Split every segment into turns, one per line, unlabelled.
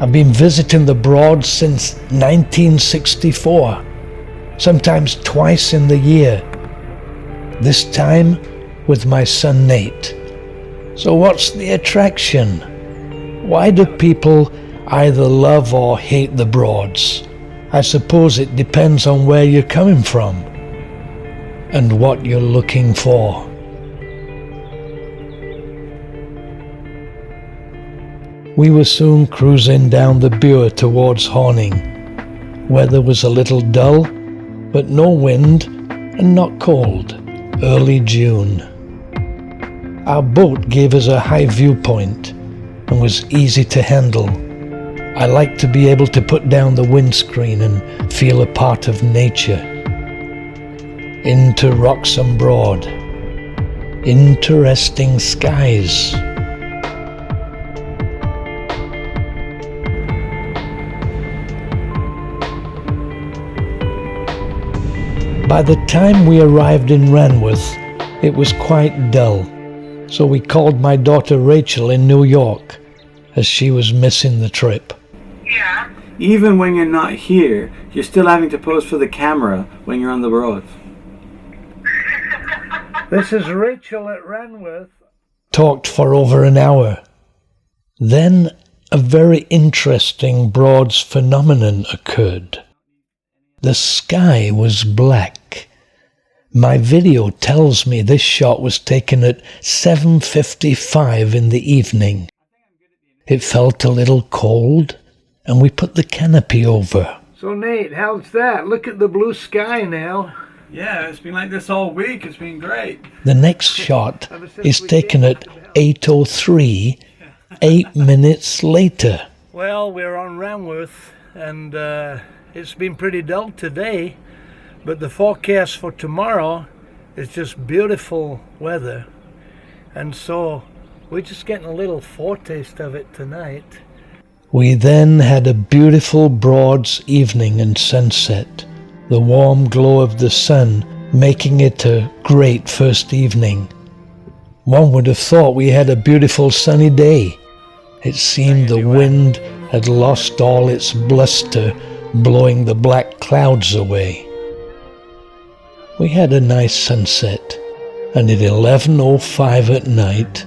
I've been visiting the Broad since 1964, sometimes twice in the year, this time with my son Nate. So what's the attraction? Why do people either love or hate the Broads? I suppose it depends on where you're coming from and what you're looking for. We were soon cruising down the Bure towards Horning. Weather was a little dull, but no wind and not cold. Early June. Our boat gave us a high viewpoint and was easy to handle. I like to be able to put down the windscreen and feel a part of nature. Into Wroxham Broad. Interesting skies. By the time we arrived in Ranworth, it was quite dull, so we called my daughter Rachel in New York, as she was missing the trip.
Yeah. Even when you're not here, you're still having to pose for the camera when you're on the Broad.
This is Rachel at Ranworth. Talked for over an hour. Then a very interesting Broads phenomenon occurred. The sky was black. My video tells me this shot was taken at 7:55 in the evening. It felt a little cold, and we put the canopy over.
So Nate, how's that? Look at the blue sky now.
Yeah, it's been like this all week. It's been great.
The next shot is taken at 8:03, 8 minutes later.
Well, we're on Ranworth, and it's been pretty dull today, but the forecast for tomorrow is just beautiful weather, and so we're just getting a little foretaste of it tonight.
We then had a beautiful Broads evening and sunset, the warm glow of the sun making it a great first evening. One would have thought we had a beautiful sunny day. It seemed the wind had lost all its bluster, blowing the black clouds away. We had a nice sunset, and at 11:05 at night,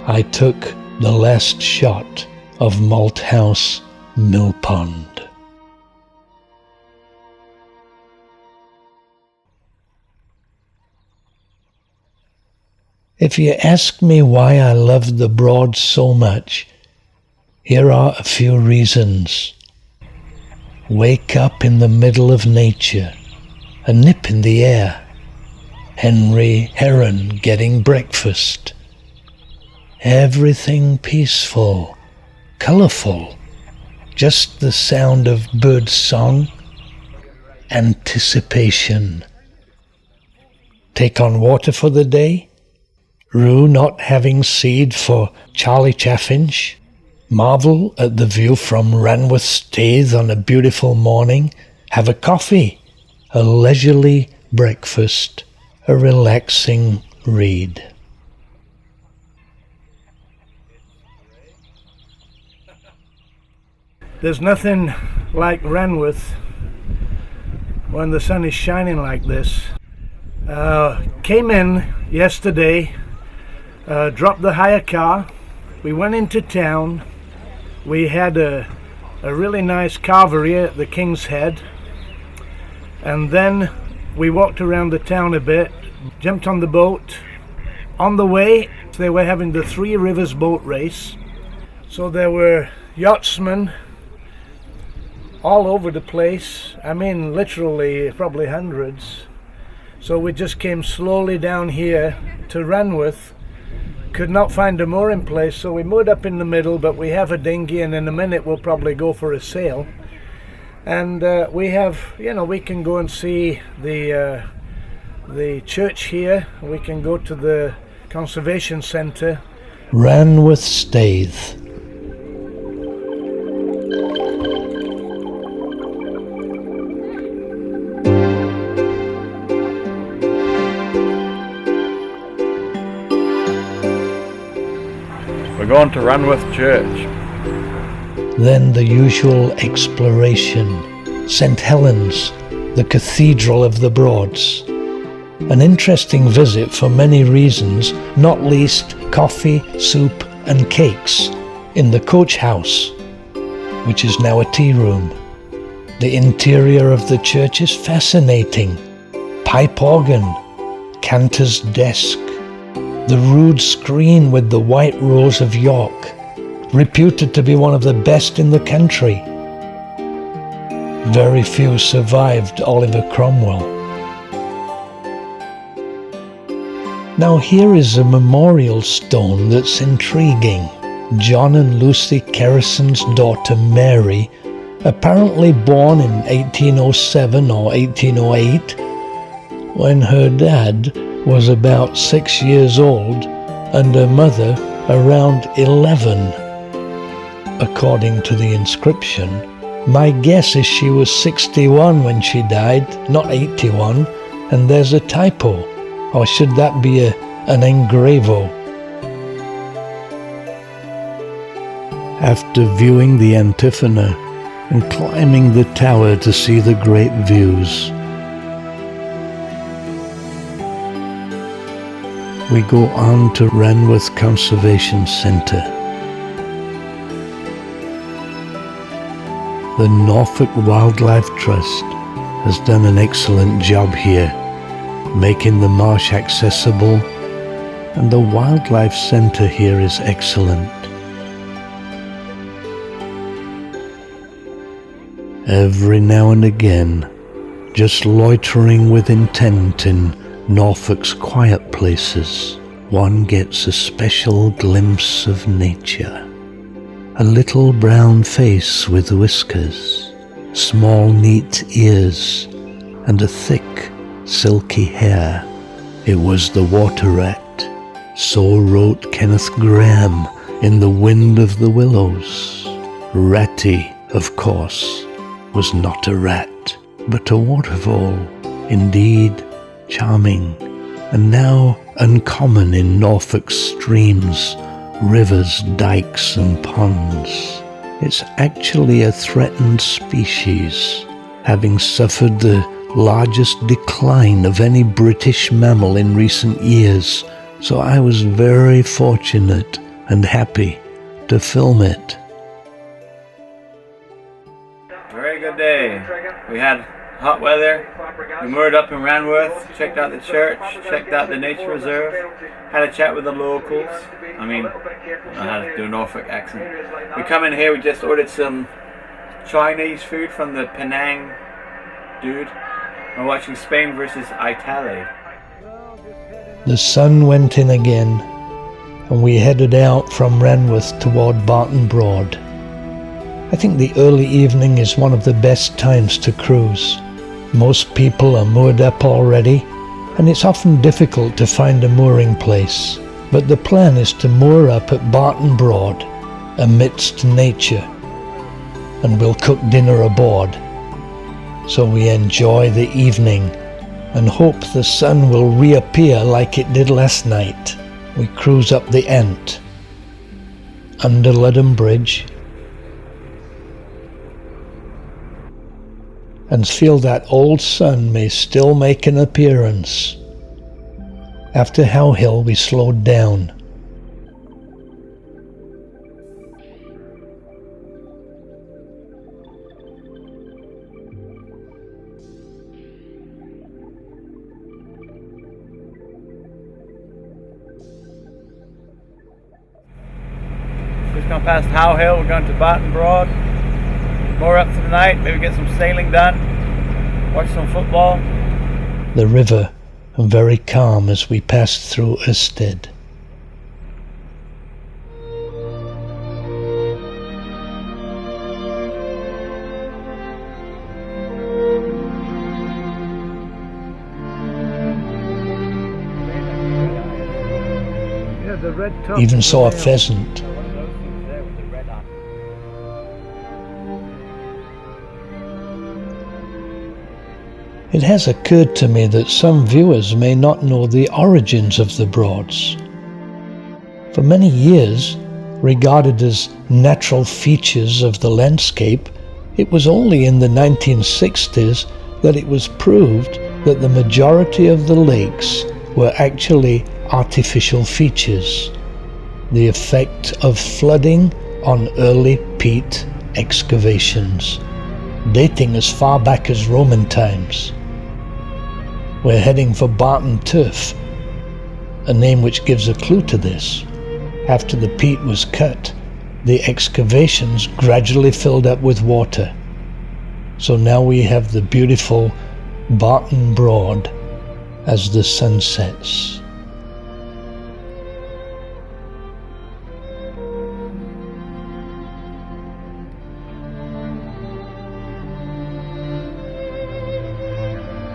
I took the last shot of Malthouse Mill Pond. If you ask me why I love the Broads so much, here are a few reasons. Wake up in the middle of nature, a nip in the air, Henry Heron getting breakfast. Everything peaceful, colourful, just the sound of bird song, anticipation. Take on water for the day, rue not having seed for Charlie Chaffinch. Marvel at the view from Ranworth Staithe on a beautiful morning. Have a coffee, a leisurely breakfast, a relaxing read.
There's nothing like Ranworth when the sun is shining like this. Came in yesterday, dropped the hire car, we went into town. We had a really nice carvery at the King's Head, and then we walked around the town a bit, jumped on the boat. On the way, they were having the Three Rivers boat race, so there were yachtsmen all over the place. I mean, literally probably hundreds. So we just came slowly down here to Ranworth. Could not find a mooring place, so we moored up in the middle, but we have a dinghy, and in a minute we'll probably go for a sail. And we have, we can go and see the church here. We can go to the conservation centre.
Ranworth Staithe.
We're going to Ranworth Church.
then the usual exploration. St. Helens, the Cathedral of the Broads. An interesting visit for many reasons, not least coffee, soup and cakes in the coach house, which is now a tea room. The interior of the church is fascinating. Pipe organ, cantor's desk, the rood screen with the white rose of York, reputed to be one of the best in the country. Very few survived Oliver Cromwell. Now here is a memorial stone that's intriguing. John and Lucy Kerrison's daughter Mary, apparently born in 1807 or 1808, when her dad was about 6 years old and her mother around 11. According to the inscription, my guess is she was 61 when she died, not 81, and there's a typo. Or should that be an engravo? After viewing the antiphona and climbing the tower to see the great views, we go on to Ranworth Conservation Centre. The Norfolk Wildlife Trust has done an excellent job here, making the marsh accessible, and the Wildlife Centre here is excellent. Every now and again, just loitering with intent in Norfolk's quiet places, one gets a special glimpse of nature. A little brown face with whiskers, small neat ears, and a thick, silky hair. It was the water rat, so wrote Kenneth Grahame in The Wind of the Willows. Ratty, of course, was not a rat, but a watervole, indeed charming, and now uncommon in Norfolk's streams, rivers, dikes and ponds. It's actually a threatened species, having suffered the largest decline of any British mammal in recent years, so I was very fortunate and happy to film it.
Very good day. We had hot weather. We moored up in Ranworth, checked out the church, checked out the nature reserve, had a chat with the locals. I don't know how to do a Norfolk accent. We come in here, we just ordered some Chinese food from the Penang dude. We're watching Spain versus Italy.
The sun went in again, and we headed out from Ranworth toward Barton Broad. I think the early evening is one of the best times to cruise. Most people are moored up already, and it's often difficult to find a mooring place. But the plan is to moor up at Barton Broad, amidst nature, and we'll cook dinner aboard. So we enjoy the evening, and hope the sun will reappear like it did last night. We cruise up the Ant, under Ludham Bridge, and feel that old sun may still make an appearance. After How Hill we slowed down.
Just gone past How Hill, we're going to Barton Broad. More up for the night, maybe get some sailing done, watch some football.
The river, very calm as we passed through Isted. Even saw a pheasant. It has occurred to me that some viewers may not know the origins of the Broads. For many years, regarded as natural features of the landscape, it was only in the 1960s that it was proved that the majority of the lakes were actually artificial features, the effect of flooding on early peat excavations, dating as far back as Roman times. We're heading for Barton Turf, a name which gives a clue to this. After the peat was cut, the excavations gradually filled up with water. So now we have the beautiful Barton Broad as the sun sets.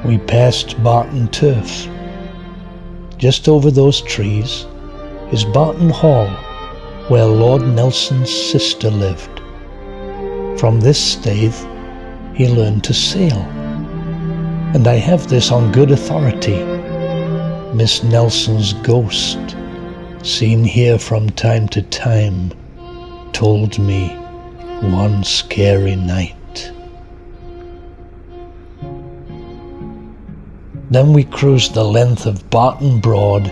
We passed Barton Turf. Just over those trees is Barton Hall, where Lord Nelson's sister lived. From this stave, he learned to sail. And I have this on good authority. Miss Nelson's ghost, seen here from time to time, told me one scary night. Then we cruised the length of Barton Broad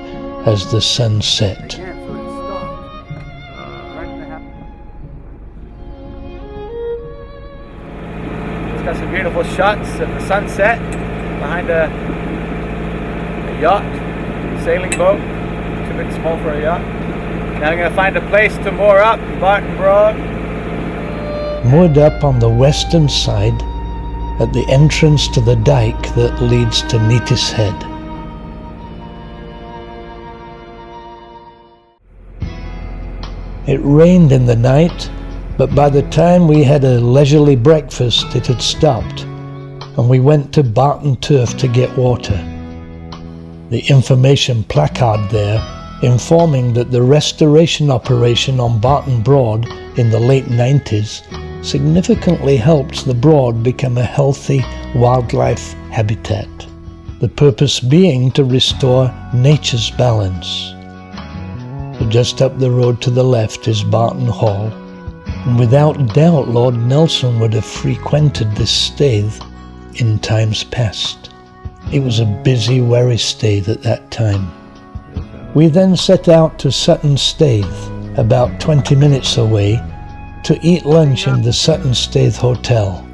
as the sun set.
It's got some beautiful shots of the sunset behind a yacht, sailing boat. It's a bit small for a yacht. Now I'm going to find a place to moor up, Barton Broad.
Moored up on the western side, at the entrance to the dike that leads to Neatis Head. It rained in the night, but by the time we had a leisurely breakfast it had stopped, and we went to Barton Turf to get water. The information placard there informing that the restoration operation on Barton Broad in the late 90s significantly helped the Broad become a healthy wildlife habitat, the purpose being to restore nature's balance. So just up the road to the left is Barton Hall, and without doubt Lord Nelson would have frequented this stave in times past. It was a busy wherry stave at that time. We then set out to Sutton Stave, about 20 minutes away, to eat lunch in the Sutton Stave Hotel.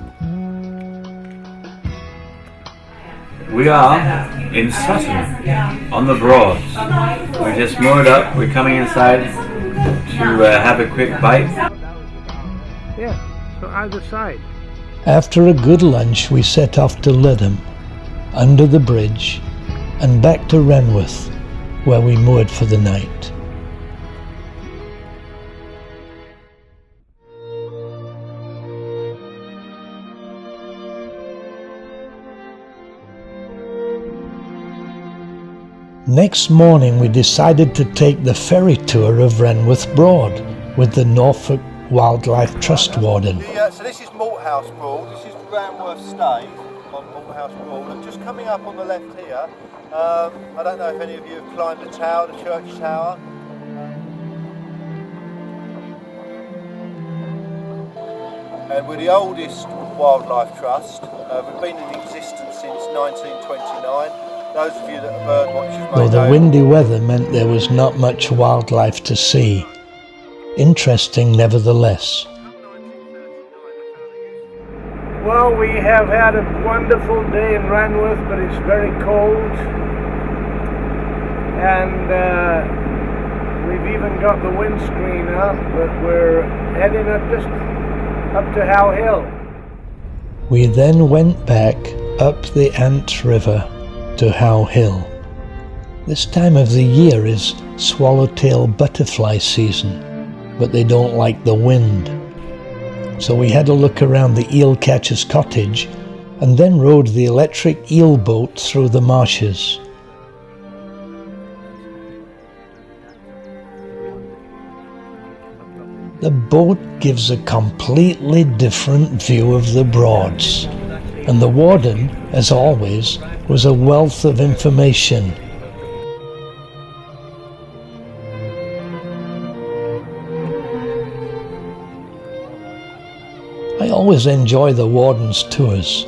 We are in Sutton, on the Broads. We just moored up, we're coming inside to have a quick bite.
Yeah, so either side.
After a good lunch we set off to Ludham, under the bridge, and back to Ranworth, where we moored for the night. Next morning we decided to take the ferry tour of Ranworth Broad with the Norfolk Wildlife Trust Warden.
So this is Malthouse Broad, this is Ranworth Stave on Malthouse Broad, and just coming up on the left here, I don't know if any of you have climbed the tower, the church tower. And we're the oldest wildlife trust. We've been in existence since 1929. Those of you that are bird watchers may
Though the
know.
windy weather meant there was not much wildlife to see. Interesting nevertheless.
Well, we have had a wonderful day in Ranworth, but it's very cold. And we've even got the windscreen up, but we're heading up just up to How Hill.
We then went back up the Ant River to How Hill. This time of the year is swallowtail butterfly season, but they don't like the wind. So we had a look around the eel catcher's cottage and then rode the electric eel boat through the marshes. The boat gives a completely different view of the Broads, and the warden, as always, was a wealth of information. always enjoy the warden's tours.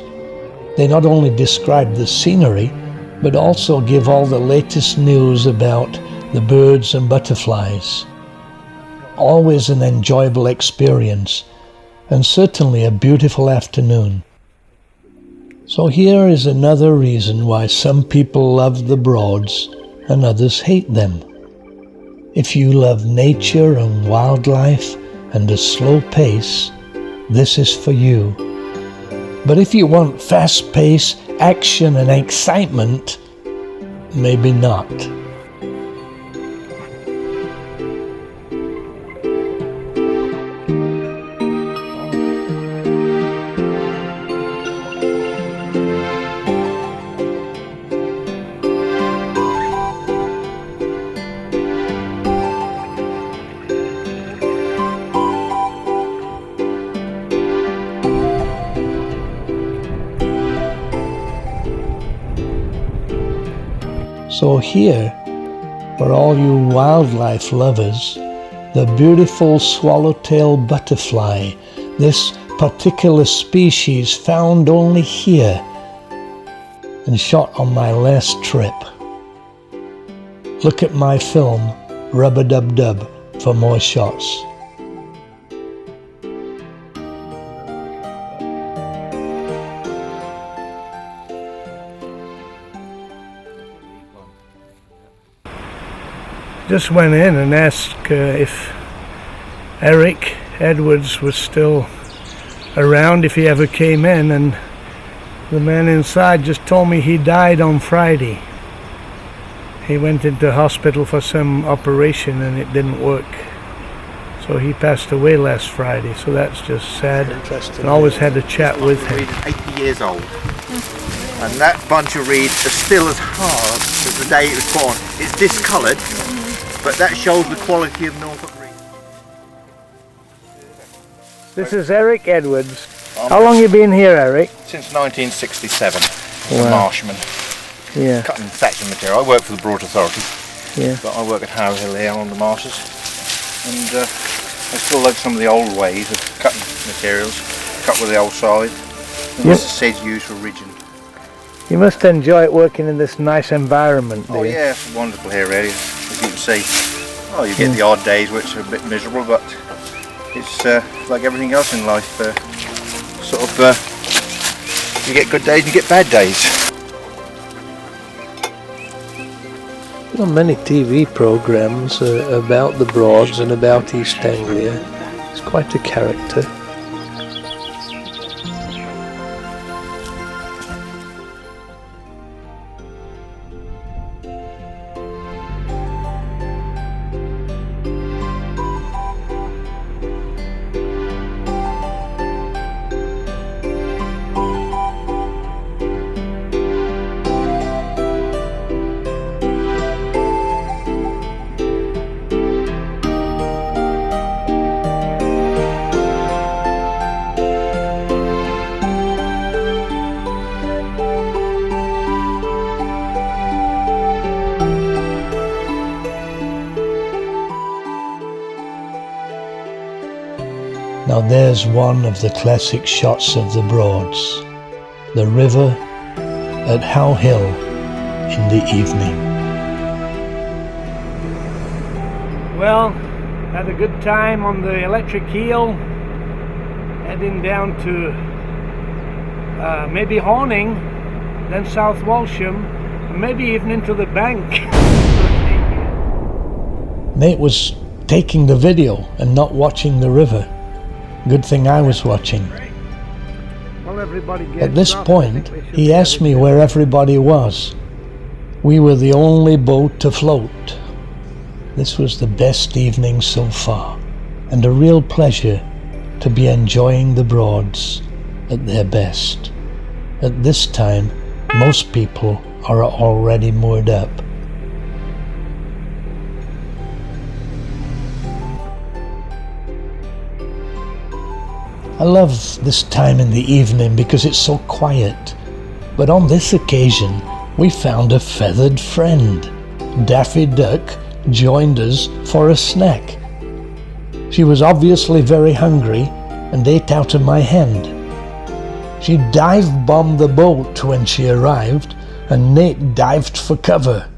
They not only describe the scenery, but also give all the latest news about the birds and butterflies. Always an enjoyable experience, and certainly a beautiful afternoon. So here is another reason why some people love the Broads and others hate them. If you love nature and wildlife and a slow pace, this is for you. But if you want fast pace, action and excitement, maybe not. So here, for all you wildlife lovers, the beautiful swallowtail butterfly, this particular species found only here and shot on my last trip. Look at my film, Rub-a-dub-dub, for more shots.
Just went in and asked if Eric Edwards was still around, if he ever came in, and the man inside just told me he died on Friday. He went into hospital for some operation and it didn't work. So he passed away last Friday, so that's just sad.
Interesting.
And always had a chat with him.
Reed is 80 years old. And that bunch of reeds are still as hard as the day it was put on. It's discoloured, but that shows the quality of Norfolk reed.
This is Eric Edwards. How long you been here, Eric?
Since 1967, as
Wow.
a marshman,
Yeah,
cutting thatching material. I work for the Broad Authority,
yeah.
but I work at Harrow Hill here on the marshes. And I still like some of the old ways of cutting materials, cut with the old side. And
Yep.
this is sedge used for ridging.
You must enjoy it working in this nice environment, do
Oh
you?
yeah, it's wonderful here really, as you can see. Oh, you get the odd days which are a bit miserable, but it's like everything else in life. You get good days and you get bad days.
There are many TV programs about the Broads and about East Anglia. It's quite a character. Now there's one of the classic shots of the Broads, the river at How Hill in the evening.
Well, had a good time on the electric eel, heading down to maybe Horning, then South Walsham, and maybe even into the bank.
Nate was taking the video and not watching the river. Good thing I was watching.
Well, everybody gets
At this
off. I
point,
think we should
he
be
asked me
able to-
where everybody was. We were the only boat to float. This was the best evening so far, and a real pleasure to be enjoying the Broads at their best. At this time, most people are already moored up. I love this time in the evening because it's so quiet. But on this occasion, we found a feathered friend. Daffy Duck joined us for a snack. She was obviously very hungry and ate out of my hand. She dive-bombed the boat when she arrived, and Nate dived for cover.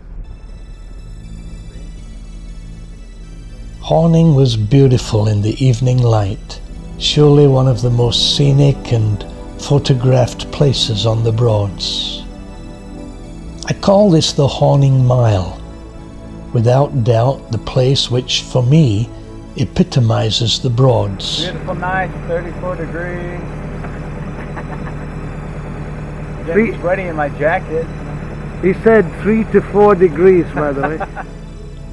Horning was beautiful in the evening light, surely one of the most scenic and photographed places on the Broads. I call this the Horning Mile, without doubt the place which, for me, epitomizes the Broads.
Beautiful night, 34 degrees.
Getting
sweaty in my jacket.
He said 3 to 4 degrees, by the way.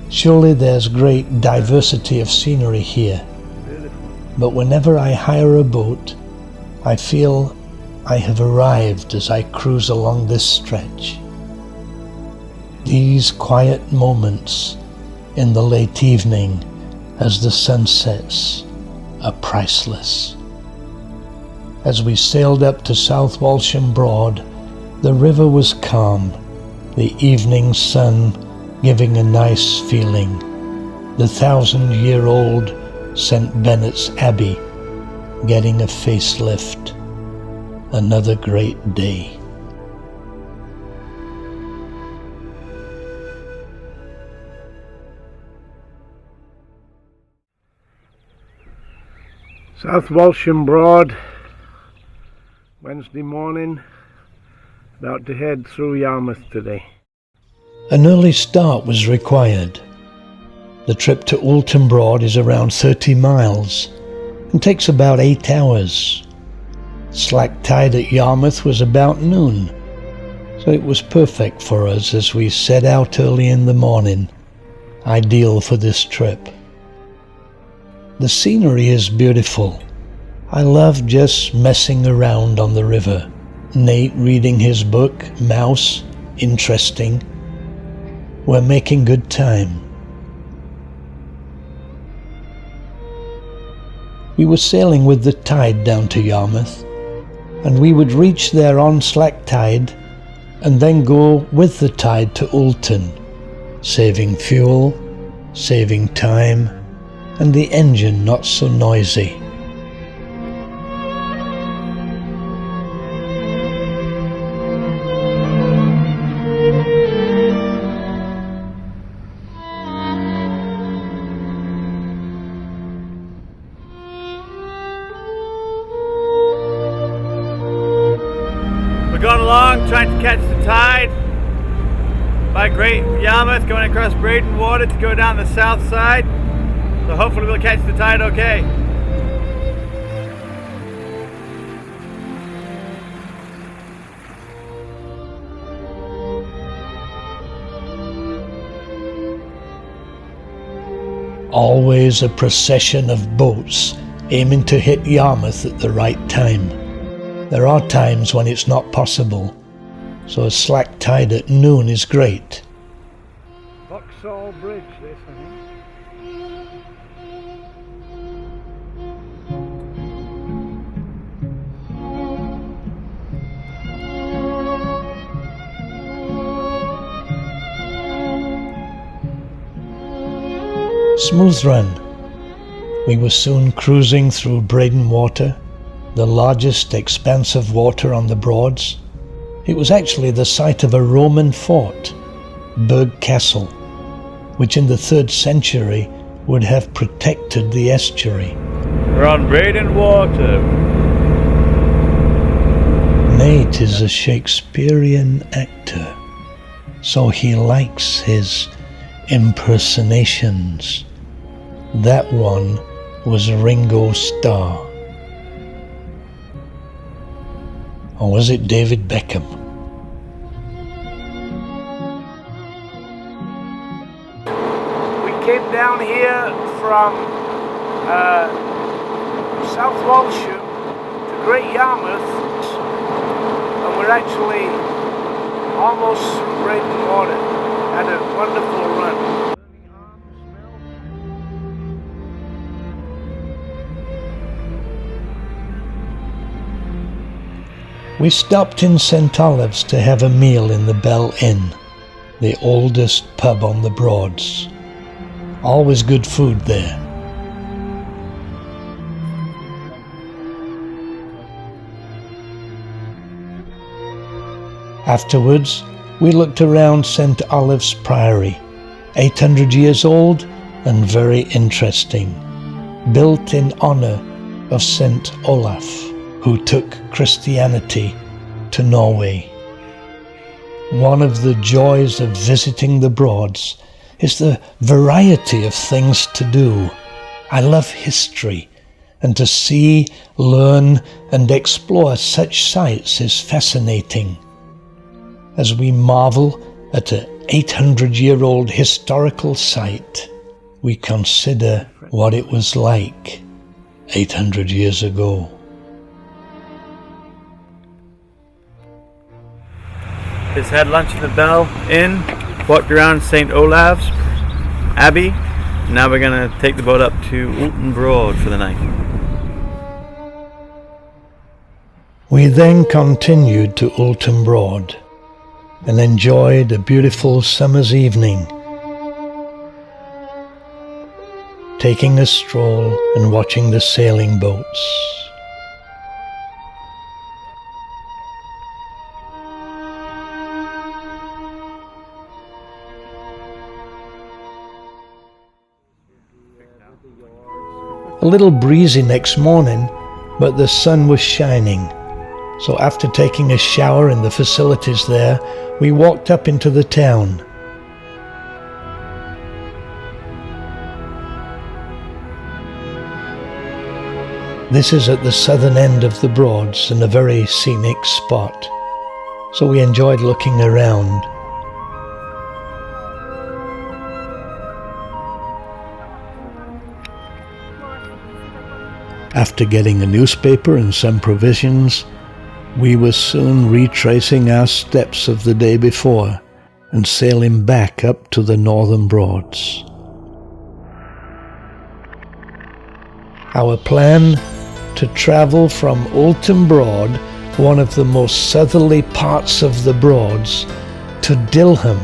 Surely there's great diversity of scenery here, but whenever I hire a boat, I feel I have arrived as I cruise along this stretch. These quiet moments in the late evening as the sun sets are priceless. As we sailed up to South Walsham Broad, the river was calm, the evening sun giving a nice feeling. The 1,000-year-old St. Benet's Abbey getting a facelift. Another great day.
South Walsham Broad, Wednesday morning, about to head through Yarmouth today.
An early start was required. The trip to Oulton Broad is around 30 miles and takes about 8 hours. Slack tide at Yarmouth was about noon, so it was perfect for us as we set out early in the morning, ideal for this trip. The scenery is beautiful. I love just messing around on the river. Nate reading his book, Mouse, interesting. We're making good time. We were sailing with the tide down to Yarmouth, and we would reach there on slack tide and then go with the tide to Oulton, saving fuel, saving time, and the engine not so noisy.
We're going along, trying to catch the tide by Great Yarmouth, going across Braden Water to go down the south side. So hopefully we'll catch the tide okay.
Always a procession of boats aiming to hit Yarmouth at the right time. There are times when it's not possible, so a slack tide at noon is great.
Acle Bridge, this, I think.
Smooth run. We were soon cruising through Braden Water, the largest expanse of water on the Broads. It was actually the site of a Roman fort, Burgh Castle, which in the 3rd century would have protected the estuary.
We're on Braden Water.
Nate is a Shakespearean actor, so he likes his impersonations. That one was Ringo Starr. Or was it David Beckham?
We came down here from South Walsham to Great Yarmouth, and we're actually almost through Barton Broad. Had a wonderful run.
We stopped in St. Olave's to have a meal in the Bell Inn, the oldest pub on the Broads. Always good food there. Afterwards, we looked around St. Olave's Priory, 800 years old and very interesting, built in honour of St. Olaf, who took Christianity to Norway. One of the joys of visiting the Broads is the variety of things to do. I love history, and to see, learn and explore such sites is fascinating. As we marvel at an 800-year-old historical site, we consider what it was like 800 years ago.
Just had lunch at the Bell Inn, walked around St. Olave's Abbey. Now we're going to take the boat up to Barton Broad for the night.
We then continued to Oulton Broad and enjoyed a beautiful summer's evening, taking a stroll and watching the sailing boats. A little breezy next morning, but the sun was shining. So after taking a shower in the facilities there, we walked up into the town. This is at the southern end of the Broads and a very scenic spot, so we enjoyed looking around. After getting a newspaper and some provisions, we were soon retracing our steps of the day before and sailing back up to the northern Broads. Our plan to travel from Oulton Broad, one of the most southerly parts of the Broads, to Dilham,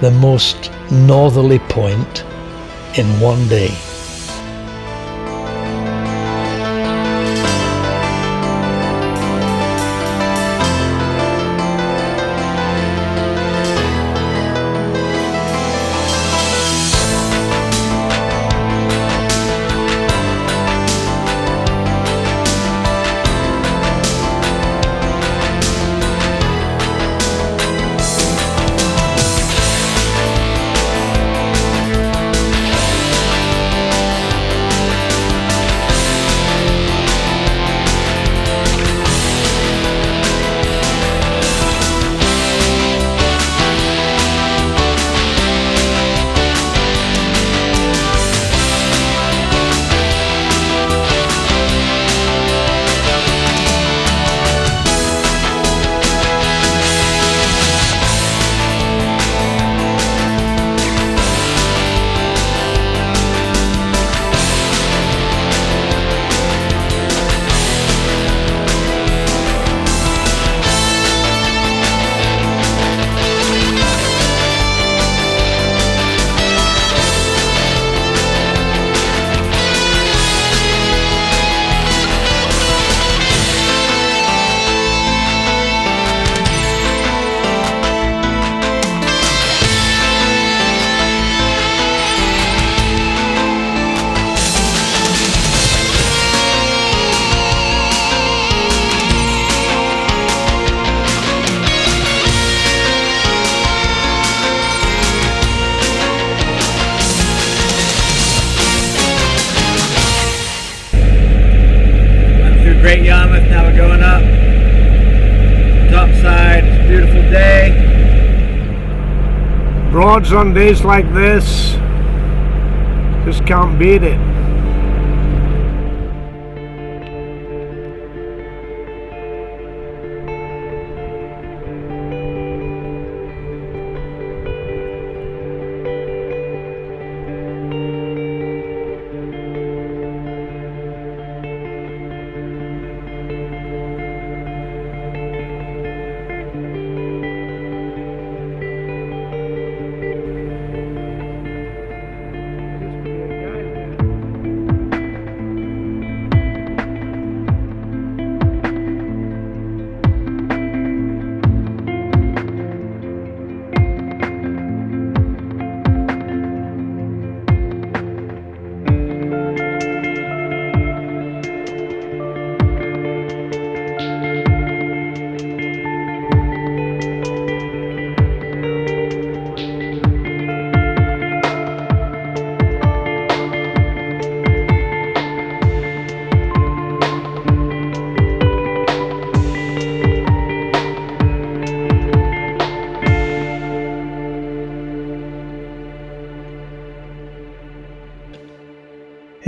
the most northerly point, in one day.
Great Yarmouth, now we're going up. Topside, it's a beautiful day.
Broads on days like this, just can't beat it.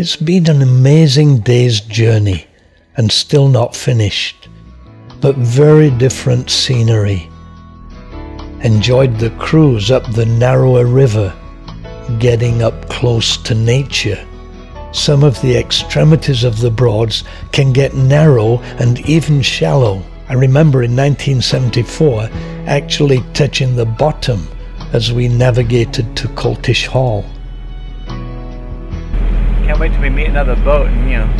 It's been an amazing day's journey and still not finished, but very different scenery. Enjoyed the cruise up the narrower river, getting up close to nature. Some of the extremities of the Broads can get narrow and even shallow. I remember in 1974 actually touching the bottom as we navigated to Coltish Hall.
Can't wait till we meet another boat and,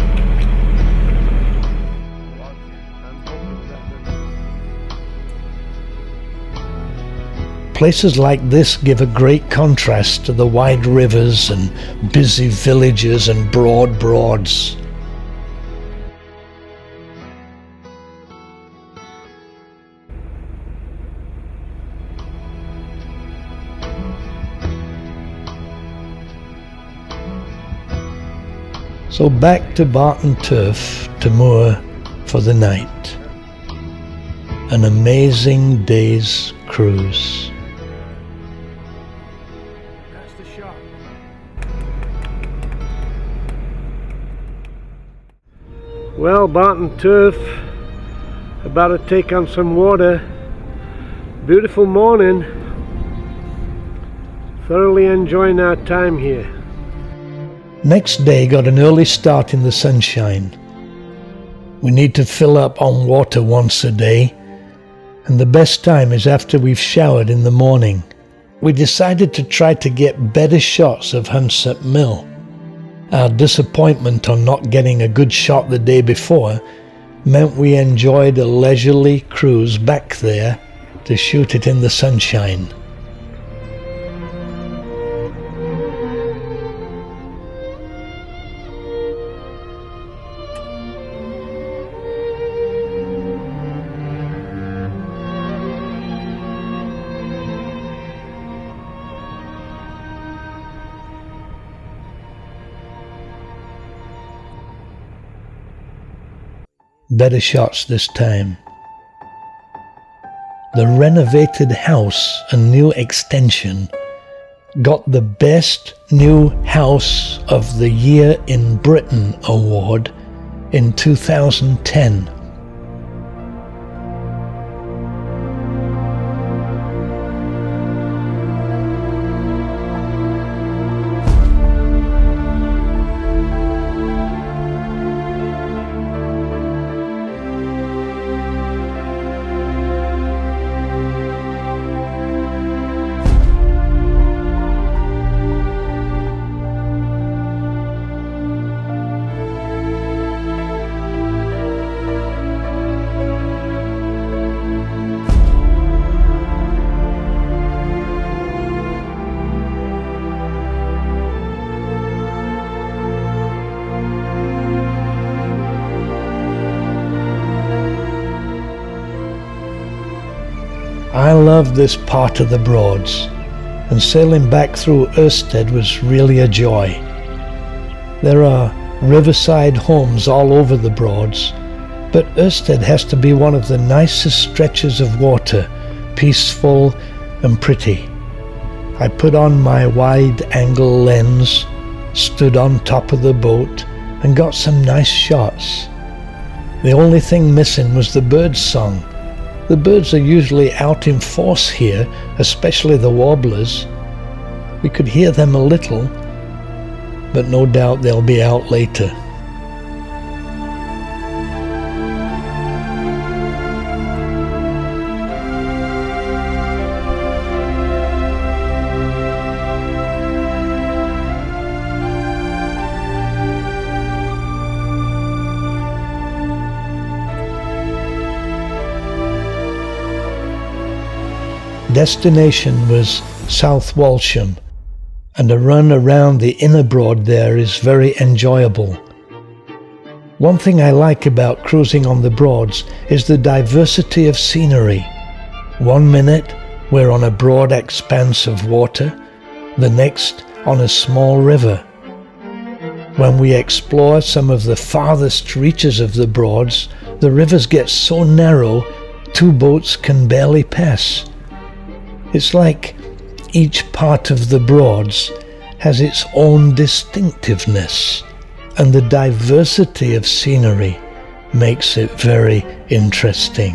Places like this give a great contrast to the wide rivers and busy villages and broad Broads. So back to Barton Turf to moor for the night. An amazing day's cruise.
That's the shot. Well, Barton Turf, about to take on some water. Beautiful morning. Thoroughly enjoying our time here.
Next day got an early start in the sunshine. We need to fill up on water once a day, and the best time is after we've showered in the morning. We decided to try to get better shots of Hunsett Mill. Our disappointment on not getting a good shot the day before meant we enjoyed a leisurely cruise back there to shoot it in the sunshine. Better shots this time. The renovated house and new extension got the Best New House of the Year in Britain award in 2010. I love this part of the Broads, and sailing back through Irstead was really a joy. There are riverside homes all over the Broads, but Irstead has to be one of the nicest stretches of water, peaceful and pretty. I put on my wide-angle lens, stood on top of the boat, and got some nice shots. The only thing missing was the birds' song. The birds are usually out in force here, especially the warblers. We could hear them a little, but no doubt they'll be out later. Destination was South Wroxham, and a run around the inner Broad there is very enjoyable. One thing I like about cruising on the Broads is the diversity of scenery. 1 minute we're on a broad expanse of water, the next on a small river. When we explore some of the farthest reaches of the Broads, the rivers get so narrow 2 boats can barely pass. It's like each part of the Broads has its own distinctiveness. and the diversity of scenery makes it very interesting.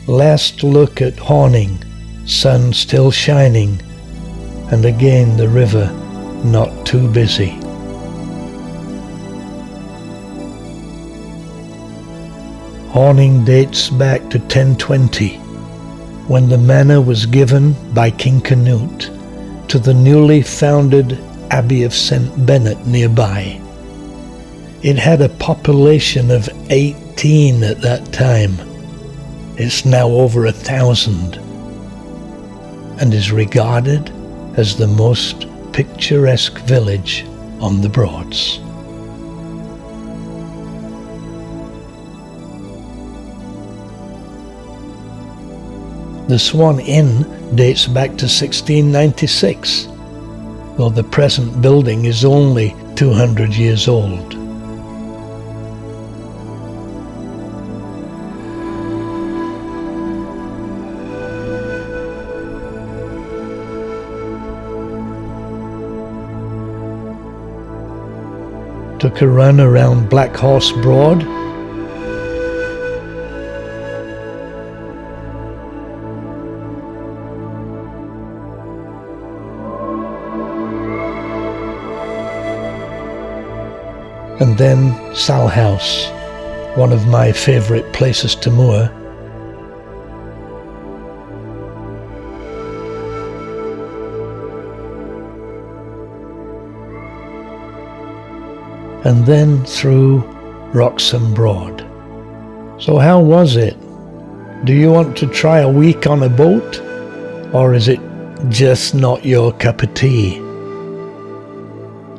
Last look at Horning, sun still shining, and again the river not too busy. Horning dates back to 1020, when the manor was given by King Canute to the newly founded Abbey of St. Bennet nearby. It had a population of 18 at that time. It's now over 1,000 and is regarded as the most picturesque village on the Broads. The Swan Inn dates back to 1696, though the present building is only 200 years old. Took a run around Black Horse Broad, and then Salhouse, one of my favourite places to moor. And then through Wroxham Broad. So how was it? Do you want to try a week on a boat? Or is it just not your cup of tea?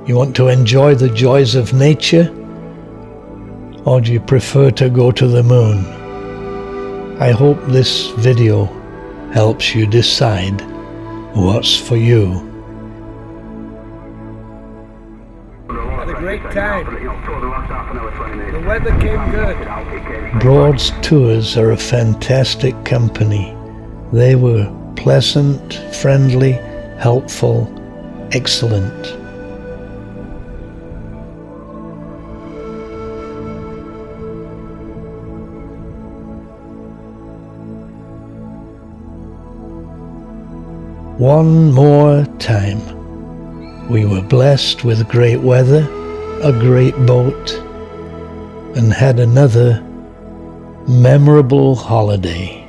You want to enjoy the joys of nature? Or do you prefer to go to the moon? I hope this video helps you decide what's for you.
Had a great time. The weather came good.
Broad's tours are a fantastic company. They were pleasant, friendly, helpful, excellent. One more time. We were blessed with great weather, a great boat, and had another memorable holiday.